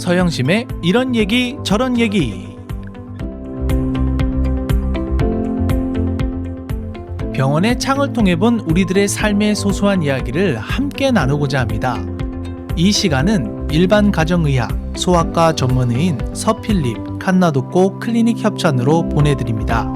서영심의 이런 얘기 저런 얘기. 병원의 창을 통해 본 우리들의 삶의 소소한 이야기를 함께 나누고자 합니다. 이 시간은 일반 가정의학, 소아과 전문의인 서필립 칸나독고 클리닉 협찬으로 보내드립니다.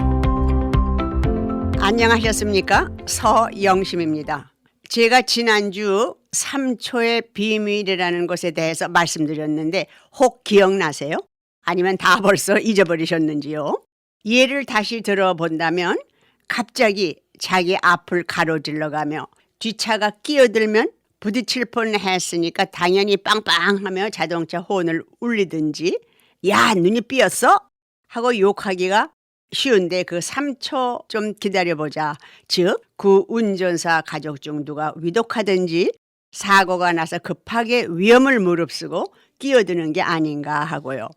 안녕하셨습니까? 서영심입니다. 제가 지난주 3초의 비밀이라는 것에 대해서 말씀드렸는데 혹 기억나세요? 아니면 다 벌써 잊어버리셨는지요? 예를 다시 들어본다면 갑자기 자기 앞을 가로질러가며 뒷차가 끼어들면 부딪힐 뻔했으니까 당연히 빵빵하며 자동차 혼을 울리든지 야 눈이 삐었어? 하고 욕하기가 쉬운데 그 3초 좀 기다려보자. 즉 그 운전사 가족 중 누가 위독하든지 사고가 나서 급하게 위험을 무릅쓰고 끼어드는 게 아닌가 하고요.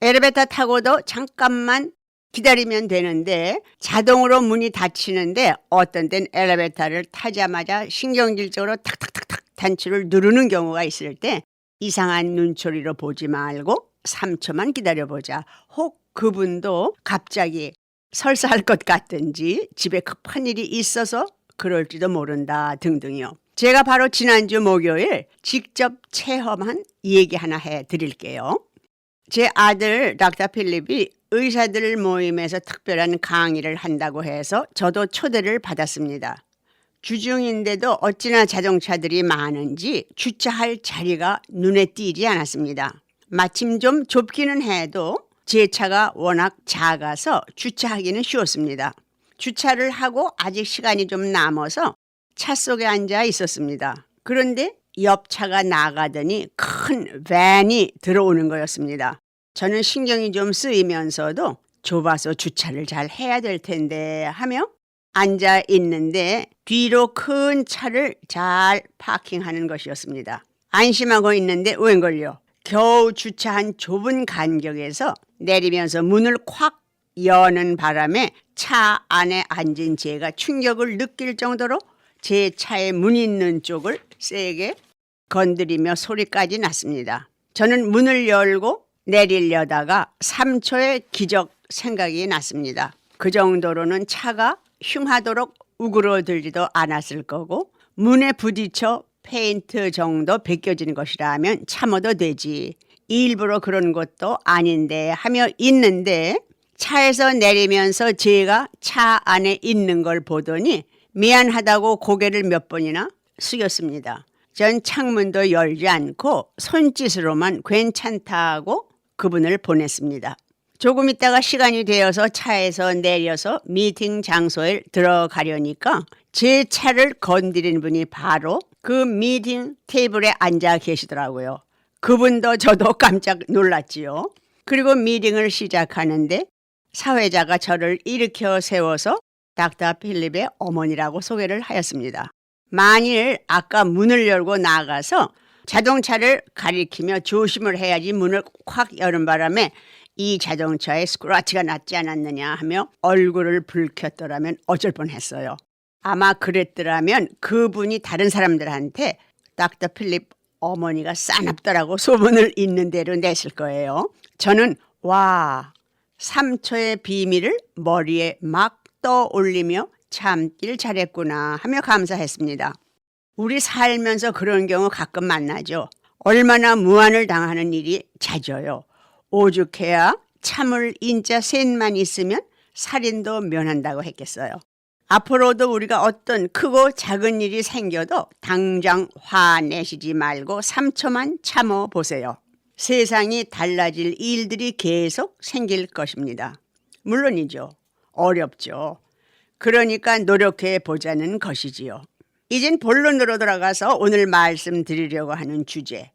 엘리베이터 타고도 잠깐만 기다리면 되는데 자동으로 문이 닫히는데 어떤 땐 엘리베이터를 타자마자 신경질적으로 탁탁탁탁 단추를 누르는 경우가 있을 때 이상한 눈초리로 보지 말고 3초만 기다려보자. 혹 그분도 갑자기 설사할 것 같든지 집에 급한 일이 있어서 그럴지도 모른다 등등이요. 제가 바로 지난주 목요일 직접 체험한 얘기 하나 해드릴게요. 제 아들 닥터 필립이 의사들 모임에서 특별한 강의를 한다고 해서 저도 초대를 받았습니다. 주중인데도 어찌나 자동차들이 많은지 주차할 자리가 눈에 띄지 않았습니다. 마침 좀 좁기는 해도 제 차가 워낙 작아서 주차하기는 쉬웠습니다. 주차를 하고 아직 시간이 좀 남아서 차 속에 앉아 있었습니다. 그런데 옆 차가 나가더니 큰 밴이 들어오는 거였습니다. 저는 신경이 좀 쓰이면서도 좁아서 주차를 잘 해야 될 텐데 하며 앉아 있는데 뒤로 큰 차를 잘 파킹하는 것이었습니다. 안심하고 있는데 웬걸요. 겨우 주차한 좁은 간격에서 내리면서 문을 콱 여는 바람에 차 안에 앉은 제가 충격을 느낄 정도로 제 차의 문 있는 쪽을 세게 건드리며 소리까지 났습니다. 저는 문을 열고 내리려다가 3초의 기적 생각이 났습니다. 그 정도로는 차가 흉하도록 우그러들지도 않았을 거고 문에 부딪혀 페인트 정도 벗겨지는 것이라면 참아도 되지. 일부러 그런 것도 아닌데 하며 있는데 차에서 내리면서 제가 차 안에 있는 걸 보더니 미안하다고 고개를 몇 번이나 숙였습니다. 전 창문도 열지 않고 손짓으로만 괜찮다고 그분을 보냈습니다. 조금 있다가 시간이 되어서 차에서 내려서 미팅 장소에 들어가려니까 제 차를 건드린 분이 바로 그 미팅 테이블에 앉아 계시더라고요. 그분도 저도 깜짝 놀랐지요. 그리고 미팅을 시작하는데 사회자가 저를 일으켜 세워서 닥터 필립의 어머니라고 소개를 하였습니다. 만일 아까 문을 열고 나가서 자동차를 가리키며 조심을 해야지 문을 콱 여는 바람에 이 자동차에 스크래치가 났지 않았느냐 하며 얼굴을 붉혔더라면 어쩔 뻔했어요. 아마 그랬더라면 그분이 다른 사람들한테 닥터 필립 어머니가 싸납더라고 소문을 있는 대로 냈을 거예요. 저는 와 3초의 비밀을 머리에 막 떠올리며 참길 잘했구나 하며 감사했습니다. 우리 살면서 그런 경우 가끔 만나죠. 얼마나 무안을 당하는 일이 잦아요. 오죽해야 참을 인자 셋만 있으면 살인도 면한다고 했겠어요. 앞으로도 우리가 어떤 크고 작은 일이 생겨도 당장 화내시지 말고 3초만 참아보세요. 세상이 달라질 일들이 계속 생길 것입니다. 물론이죠. 어렵죠. 그러니까 노력해 보자는 것이지요. 이젠 본론으로 들어가서 오늘 말씀드리려고 하는 주제,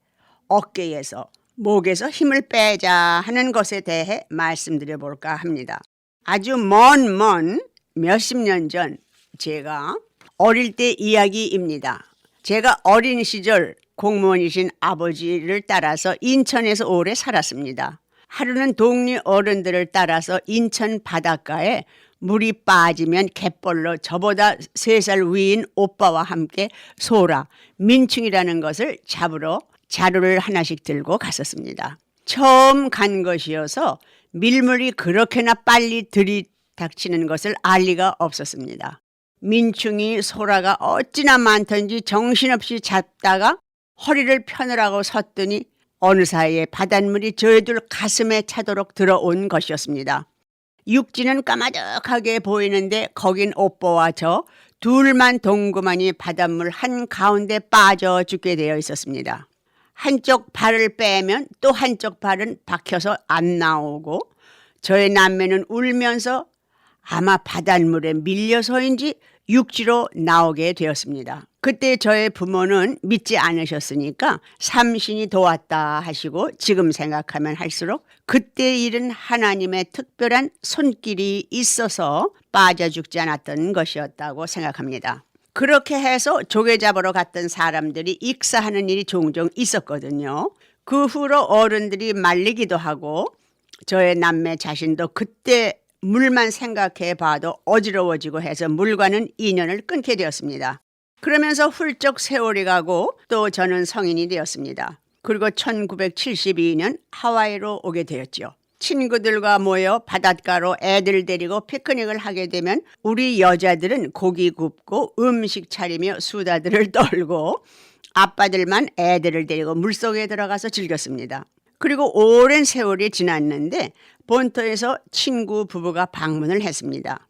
어깨에서 목에서 힘을 빼자 하는 것에 대해 말씀드려볼까 합니다. 아주 먼 몇십 년 전 제가 어릴 때 이야기입니다. 제가 어린 시절 공무원이신 아버지를 따라서 인천에서 오래 살았습니다. 하루는 동네 어른들을 따라서 인천 바닷가에 물이 빠지면 갯벌로 저보다 3살 위인 오빠와 함께 소라, 민충이라는 것을 잡으러 자루를 하나씩 들고 갔었습니다. 처음 간 것이어서 밀물이 그렇게나 빨리 들이닥치는 것을 알 리가 없었습니다. 민충이 소라가 어찌나 많던지 정신없이 잡다가 허리를 펴느라고 섰더니 어느 사이에 바닷물이 저희들 가슴에 차도록 들어온 것이었습니다. 육지는 까마득하게 보이는데 거긴 오빠와 저 둘만 동그마니 바닷물 한가운데 빠져 죽게 되어 있었습니다. 한쪽 발을 빼면 또 한쪽 발은 박혀서 안 나오고 저의 남매는 울면서 아마 바닷물에 밀려서인지 육지로 나오게 되었습니다. 그때 저의 부모는 믿지 않으셨으니까 삼신이 도왔다 하시고 지금 생각하면 할수록 그때 일은 하나님의 특별한 손길이 있어서 빠져 죽지 않았던 것이었다고 생각합니다. 그렇게 해서 조개 잡으러 갔던 사람들이 익사하는 일이 종종 있었거든요. 그 후로 어른들이 말리기도 하고 저의 남매 자신도 그때 물만 생각해 봐도 어지러워지고 해서 물과는 인연을 끊게 되었습니다. 그러면서 훌쩍 세월이 가고 또 저는 성인이 되었습니다. 그리고 1972년 하와이로 오게 되었죠. 친구들과 모여 바닷가로 애들 데리고 피크닉을 하게 되면 우리 여자들은 고기 굽고 음식 차리며 수다들을 떨고 아빠들만 애들을 데리고 물속에 들어가서 즐겼습니다. 그리고 오랜 세월이 지났는데 본토에서 친구 부부가 방문을 했습니다.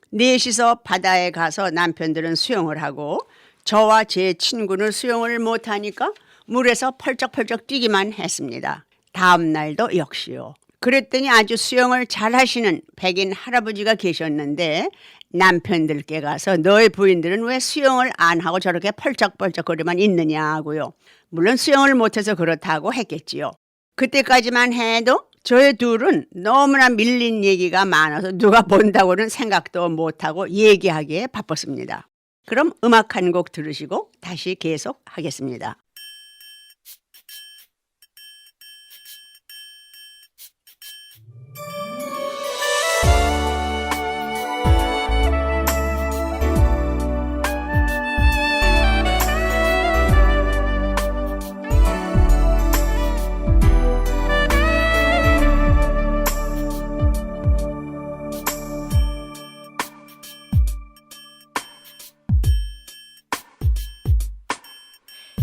넷이서 바다에 가서 남편들은 수영을 하고 저와 제 친구는 수영을 못하니까 물에서 펄쩍펄쩍 뛰기만 했습니다. 다음 날도 역시요. 그랬더니 아주 수영을 잘하시는 백인 할아버지가 계셨는데 남편들께 가서 너희 부인들은 왜 수영을 안 하고 저렇게 펄쩍펄쩍거리만 있느냐고요. 물론 수영을 못해서 그렇다고 했겠지요. 그때까지만 해도 저희 둘은 너무나 밀린 얘기가 많아서 누가 본다고는 생각도 못하고 얘기하기에 바빴습니다. 그럼 음악 한 곡 들으시고 다시 계속하겠습니다.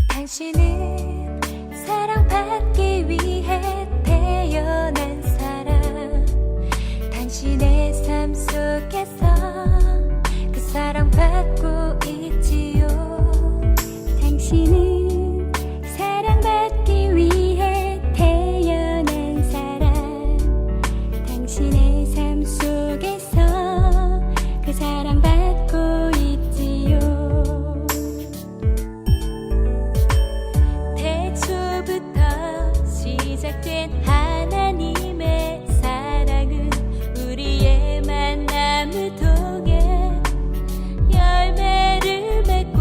당신은 사랑받기 위해 태어난 사람. 당신의 삶 속에서 그 사랑받고 있지요. 당신은 사랑받기 위해 태어난 사람. 당신의 삶 속에서 그 사랑받고 있지요. 시작된 하나님의 사랑은 우리의 만남을 통해 열매를 맺고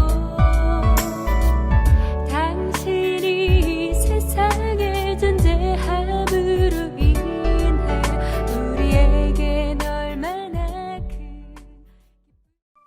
당신이 세상에 존재함으로 인해 우리에겐 얼마나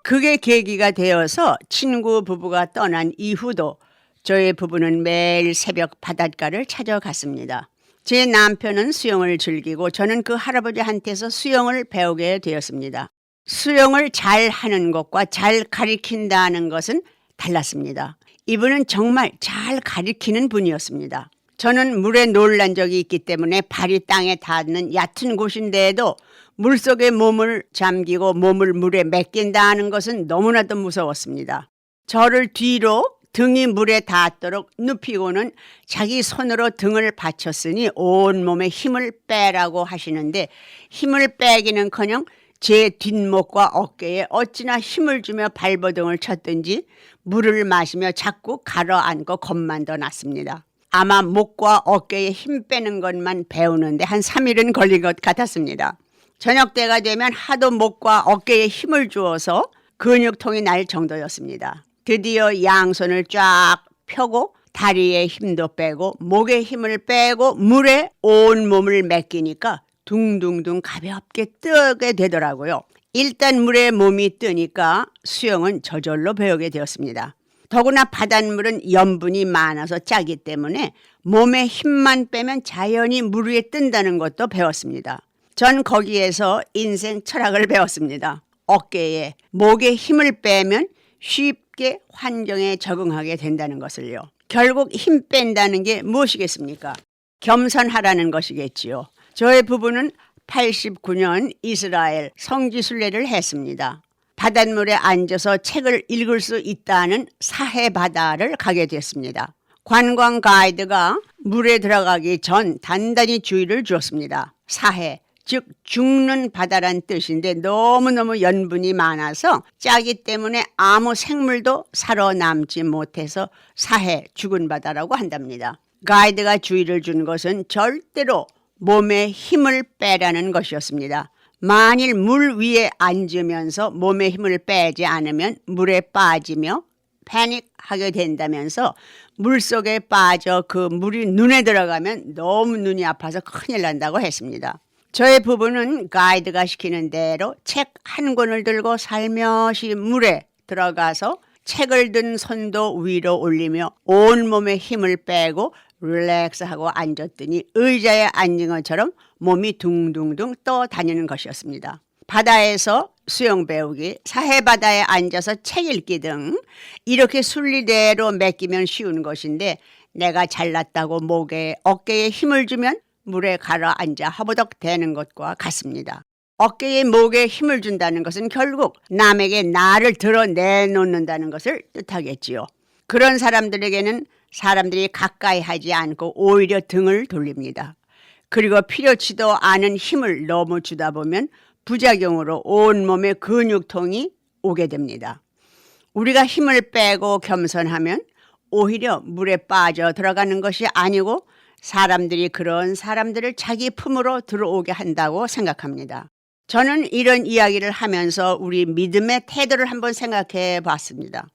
그게 계기가 되어서 친구 부부가 떠난 이후도 저희 부부는 매일 새벽 바닷가를 찾아갔습니다. 제 남편은 수영을 즐기고 저는 그 할아버지한테서 수영을 배우게 되었습니다. 수영을 잘 하는 것과 잘 가리킨다는 것은 달랐습니다. 이분은 정말 잘 가리키는 분이었습니다. 저는 물에 놀란 적이 있기 때문에 발이 땅에 닿는 얕은 곳인데도 물속에 몸을 잠기고 몸을 물에 맡긴다는 것은 너무나도 무서웠습니다. 저를 뒤로 등이 물에 닿도록 눕히고는 자기 손으로 등을 받쳤으니 온몸에 힘을 빼라고 하시는데 힘을 빼기는커녕 제 뒷목과 어깨에 어찌나 힘을 주며 발버둥을 쳤든지 물을 마시며 자꾸 가라앉고 겁만 더 났습니다. 아마 목과 어깨에 힘 빼는 것만 배우는데 한 3일은 걸린 것 같았습니다. 저녁 때가 되면 하도 목과 어깨에 힘을 주어서 근육통이 날 정도였습니다. 드디어 양손을 쫙 펴고 다리에 힘도 빼고 목에 힘을 빼고 물에 온 몸을 맡기니까 둥둥둥 가볍게 뜨게 되더라고요. 일단 물에 몸이 뜨니까 수영은 저절로 배우게 되었습니다. 더구나 바닷물은 염분이 많아서 짜기 때문에 몸에 힘만 빼면 자연히 물 위에 뜬다는 것도 배웠습니다. 전 거기에서 인생 철학을 배웠습니다. 어깨에, 목에 힘을 빼면 쉽게 환경에 적응하게 된다는 것을요. 결국 힘 뺀다는 게 무엇이겠습니까? 겸손하라는 것이겠지요. 저의 부부는 89년 이스라엘 성지순례를 했습니다. 바닷물에 앉아서 책을 읽을 수 있다는 사해 바다를 가게 됐습니다. 관광 가이드가 물에 들어가기 전 단단히 주의를 주었습니다. 사해, 즉 죽는 바다란 뜻인데 너무너무 염분이 많아서 짜기 때문에 아무 생물도 살아남지 못해서 사해, 죽은 바다라고 한답니다. 가이드가 주의를 준 것은 절대로 몸에 힘을 빼라는 것이었습니다. 만일 물 위에 앉으면서 몸에 힘을 빼지 않으면 물에 빠지며 패닉하게 된다면서 물속에 빠져 그 물이 눈에 들어가면 너무 눈이 아파서 큰일 난다고 했습니다. 저의 부부는 가이드가 시키는 대로 책 한 권을 들고 살며시 물에 들어가서 책을 든 손도 위로 올리며 온몸에 힘을 빼고 릴렉스하고 앉았더니 의자에 앉은 것처럼 몸이 둥둥둥 떠다니는 것이었습니다. 바다에서 수영 배우기, 사해바다에 앉아서 책 읽기 등 이렇게 순리대로 맡기면 쉬운 것인데 내가 잘났다고 목에 어깨에 힘을 주면 물에 가라앉아 허버덕 대는 것과 같습니다. 어깨에 목에 힘을 준다는 것은 결국 남에게 나를 드러내놓는다는 것을 뜻하겠지요. 그런 사람들에게는 사람들이 가까이 하지 않고 오히려 등을 돌립니다. 그리고 필요치도 않은 힘을 너무 주다 보면 부작용으로 온몸에 근육통이 오게 됩니다. 우리가 힘을 빼고 겸손하면 오히려 물에 빠져 들어가는 것이 아니고 사람들이 그런 사람들을 자기 품으로 들어오게 한다고 생각합니다. 저는 이런 이야기를 하면서 우리 믿음의 태도를 한번 생각해 봤습니다.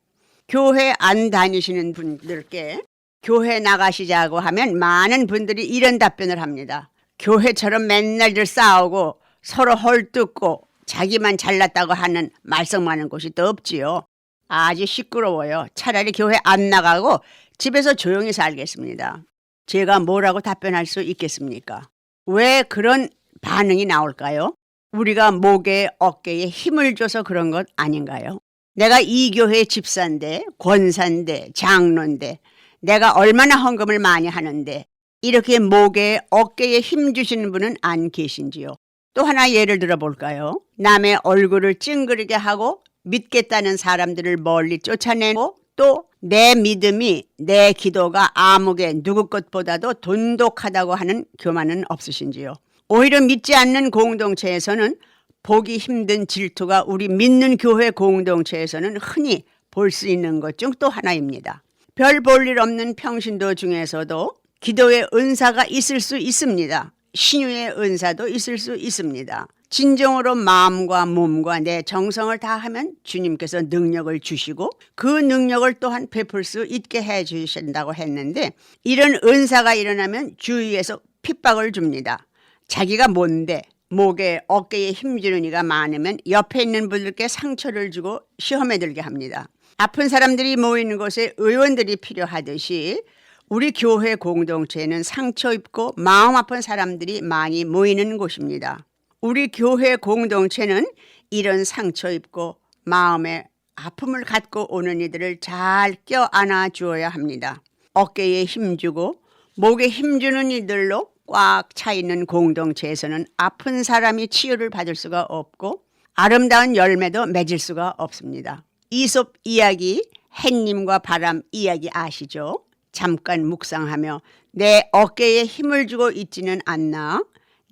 교회 안 다니시는 분들께 교회 나가시자고 하면 많은 분들이 이런 답변을 합니다. 교회처럼 맨날 싸우고 서로 헐뜯고 자기만 잘났다고 하는 말썽 많은 곳이 또 없지요. 아주 시끄러워요. 차라리 교회 안 나가고 집에서 조용히 살겠습니다. 제가 뭐라고 답변할 수 있겠습니까? 왜 그런 반응이 나올까요? 우리가 목에 어깨에 힘을 줘서 그런 것 아닌가요? 내가 이 교회 집사인데, 권사인데, 장로인데, 내가 얼마나 헌금을 많이 하는데 이렇게 목에 어깨에 힘 주시는 분은 안 계신지요? 또 하나 예를 들어 볼까요? 남의 얼굴을 찡그리게 하고 믿겠다는 사람들을 멀리 쫓아내고 또 내 믿음이 내 기도가 아무개 누구 것보다도 돈독하다고 하는 교만은 없으신지요? 오히려 믿지 않는 공동체에서는 보기 힘든 질투가 우리 믿는 교회 공동체에서는 흔히 볼 수 있는 것 중 또 하나입니다. 별 볼 일 없는 평신도 중에서도 기도의 은사가 있을 수 있습니다. 신유의 은사도 있을 수 있습니다. 진정으로 마음과 몸과 내 정성을 다하면 주님께서 능력을 주시고 그 능력을 또한 베풀 수 있게 해 주신다고 했는데 이런 은사가 일어나면 주위에서 핍박을 줍니다. 자기가 뭔데 목에 어깨에 힘주는 이가 많으면 옆에 있는 분들께 상처를 주고 시험에 들게 합니다. 아픈 사람들이 모이는 곳에 의원들이 필요하듯이 우리 교회 공동체는 상처 입고 마음 아픈 사람들이 많이 모이는 곳입니다. 우리 교회 공동체는 이런 상처 입고 마음에 아픔을 갖고 오는 이들을 잘 껴안아 주어야 합니다. 어깨에 힘주고 목에 힘주는 이들로 꽉 차 있는 공동체에서는 아픈 사람이 치유를 받을 수가 없고 아름다운 열매도 맺을 수가 없습니다. 이솝 이야기, 햇님과 바람 이야기 아시죠? 잠깐 묵상하며 내 어깨에 힘을 주고 있지는 않나?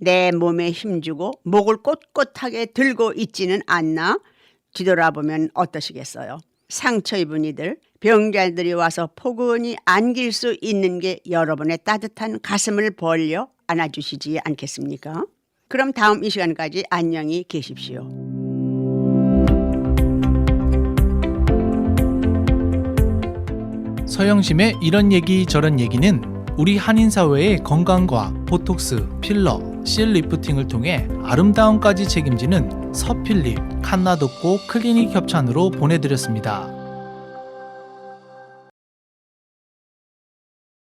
내 몸에 힘주고 목을 꼿꼿하게 들고 있지는 않나? 뒤돌아보면 어떠시겠어요? 상처 입은 이들, 병자들이 와서 포근히 안길 수 있는 게 여러분의 따뜻한 가슴을 벌려 안아주시지 않겠습니까? 그럼 다음 이 시간까지 안녕히 계십시오. 서영심의 이런 얘기 저런 얘기는 우리 한인사회의 건강과 보톡스, 필러, 실 리프팅을 통해 아름다움까지 책임지는 서필립, 칸나독고 클리닉 협찬으로 보내드렸습니다.